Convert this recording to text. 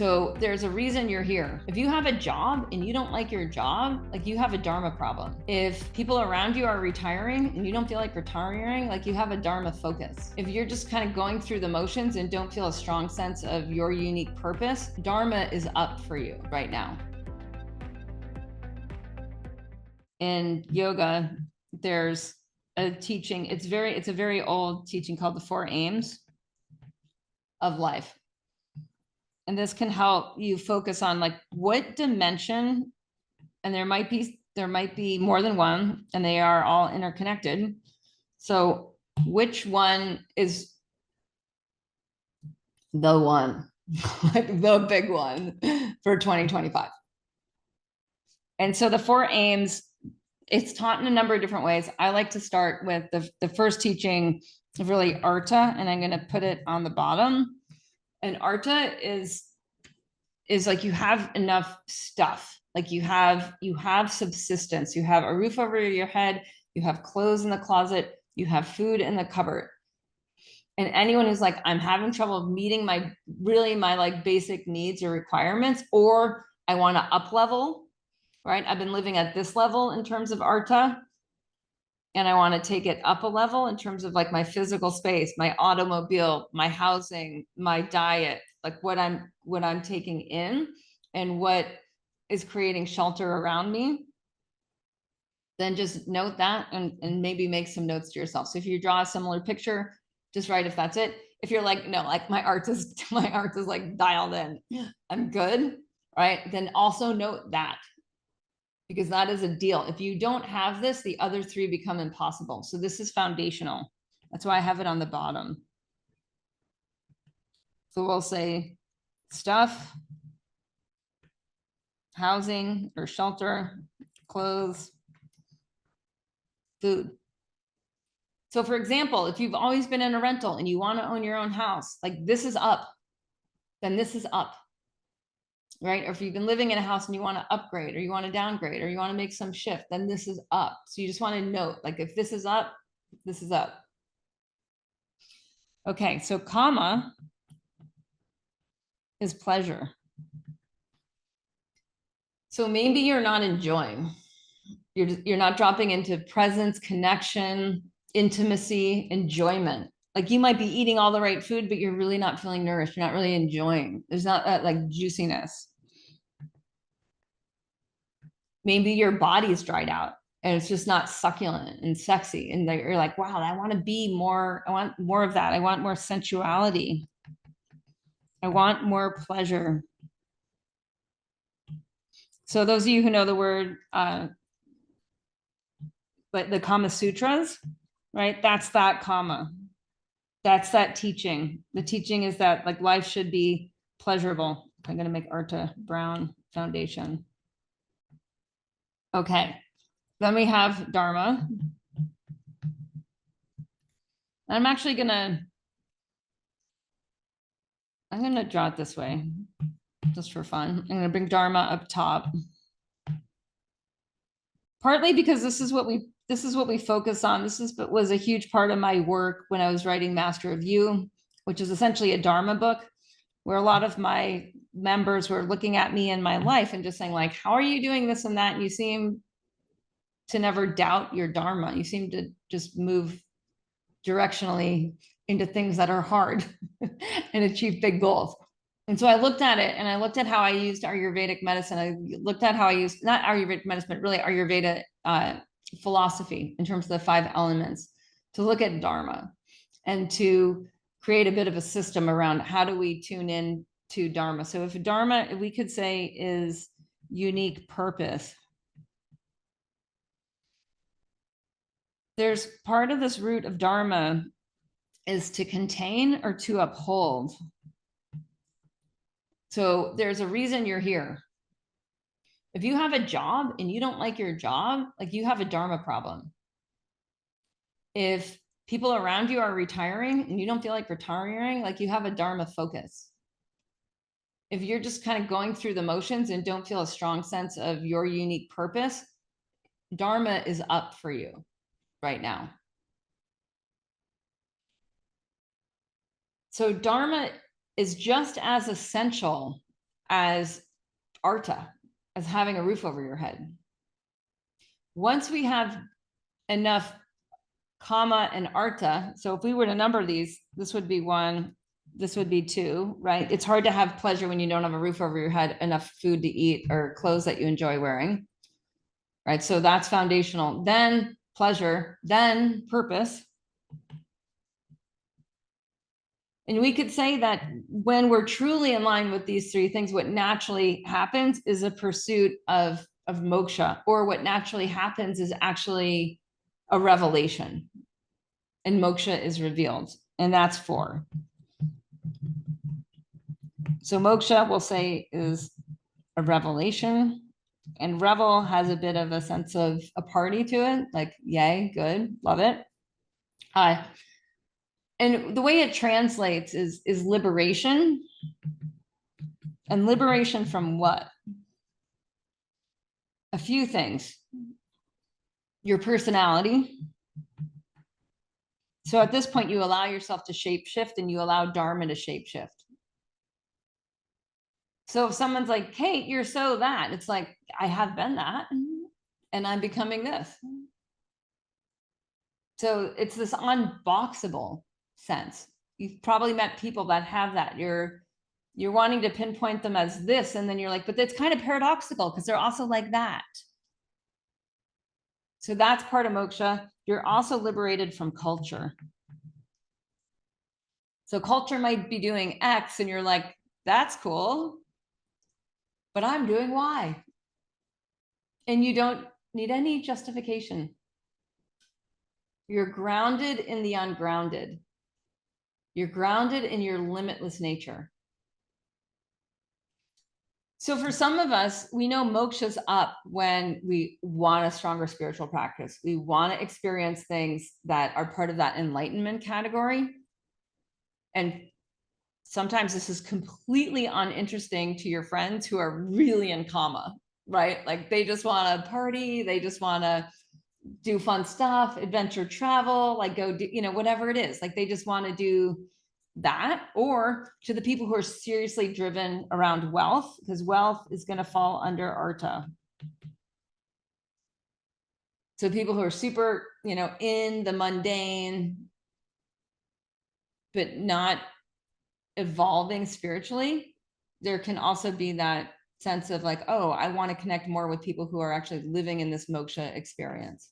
So there's a reason you're here. If you have a job and you don't like your job, like you have a dharma problem. If people around you are retiring and you don't feel like retiring, like you have a dharma focus. If you're just kind of going through the motions and don't feel a strong sense of your unique purpose, dharma is up for you right now. In yoga, there's a teaching, it's a very old teaching called the 4 aims of life. And this can help you focus on like what dimension, and there might be more than one, and they are all interconnected. So which one is the one, like the big one for 2025? And so the 4 aims, it's taught in a number of different ways. I like to start with the first teaching of really artha, and I'm going to put it on the bottom. And artha is like you have enough stuff, like you have subsistence, you have a roof over your head, you have clothes in the closet, you have food in the cupboard. And anyone who's like, I'm having trouble meeting my like basic needs or requirements, or I want to up level, right? I've been living at this level in terms of artha, and I want to take it up a level in terms of like my physical space, my automobile, my housing, my diet, like what I'm taking in and what is creating shelter around me. Then just note that and maybe make some notes to yourself. So if you draw a similar picture, just write if that's it. If you're like, no, like my art is like dialed in, I'm good, right? Then also note that, because that is a deal. If you don't have this, the other 3 become impossible. So this is foundational. That's why I have it on the bottom. So we'll say stuff, housing or shelter, clothes, food. So for example, if you've always been in a rental and you want to own your own house, like this is up, then this is up, right? Or if you've been living in a house and you want to upgrade or you want to downgrade or you want to make some shift, then this is up. So you just want to note, like if this is up, this is up. Okay, so kama is pleasure. So maybe you're not enjoying. You're not dropping into presence, connection, intimacy, enjoyment. Like you might be eating all the right food, but you're really not feeling nourished. You're not really enjoying. There's not that like juiciness. Maybe your body's dried out and it's just not succulent and sexy. And you're like, wow, I want to be more. I want more of that. I want more sensuality. I want more pleasure. So those of you who know the word, but the Kama Sutras, right? That's that kama. That's that teaching. The teaching is that like life should be pleasurable. I'm going to make artha brown foundation. Okay. Then we have dharma. I'm actually going to, draw it this way just for fun. I'm going to bring dharma up top. Partly because this is what we focus on. Was a huge part of my work when I was writing Master of You, which is essentially a dharma book, where a lot of my members were looking at me in my life and just saying like, how are you doing this and that? And you seem to never doubt your dharma. You seem to just move directionally into things that are hard and achieve big goals. And so I looked at it and I looked at how I used Ayurvedic medicine. I looked at how I used, not Ayurvedic medicine, but really Ayurveda philosophy in terms of the 5 elements to look at dharma and to create a bit of a system around how do we tune in to dharma. So if dharma, we could say, is unique purpose, there's part of this root of dharma is to contain or to uphold. So there's a reason you're here. If you have a job and you don't like your job, like you have a dharma problem. If people around you are retiring and you don't feel like retiring, like you have a dharma focus. If you're just kind of going through the motions and don't feel a strong sense of your unique purpose, dharma is up for you right now. So dharma is just as essential as arta, as having a roof over your head. Once we have enough kama and arta, so if we were to number these, this would be 1, this would be 2, right? It's hard to have pleasure when you don't have a roof over your head, enough food to eat, or clothes that you enjoy wearing, right? So that's foundational. Then pleasure, then purpose. And we could say that when we're truly in line with these 3 things, what naturally happens is a pursuit of moksha, or what naturally happens is actually a revelation, and moksha is revealed, and that's 4. So moksha, we'll say, is a revelation, and revel has a bit of a sense of a party to it, like, yay, good, love it. And the way it translates is liberation. And liberation from what? A few things. Your personality. So at this point, you allow yourself to shape shift, and you allow Dharma to shape shift. So if someone's like, Cate, you're so that, it's like, I have been that, and I'm becoming this. So it's this unboxable sense. You've probably met people that have that. You're wanting to pinpoint them as this, and then you're like, but that's kind of paradoxical because they're also like that. So that's part of moksha. You're also liberated from culture. So culture might be doing X, and you're like, that's cool, but I'm doing Y. And you don't need any justification. You're grounded in the ungrounded. You're grounded in your limitless nature. So for some of us, we know moksha's up when we want a stronger spiritual practice. We want to experience things that are part of that enlightenment category. And sometimes this is completely uninteresting to your friends who are really in kama, right? Like they just want to party, they just want to do fun stuff, adventure travel, like go do, whatever it is. Like they just want to do that. Or to the people who are seriously driven around wealth, because wealth is going to fall under arta. So people who are super, in the mundane, but not evolving spiritually, there can also be that sense of like, oh, I want to connect more with people who are actually living in this moksha experience.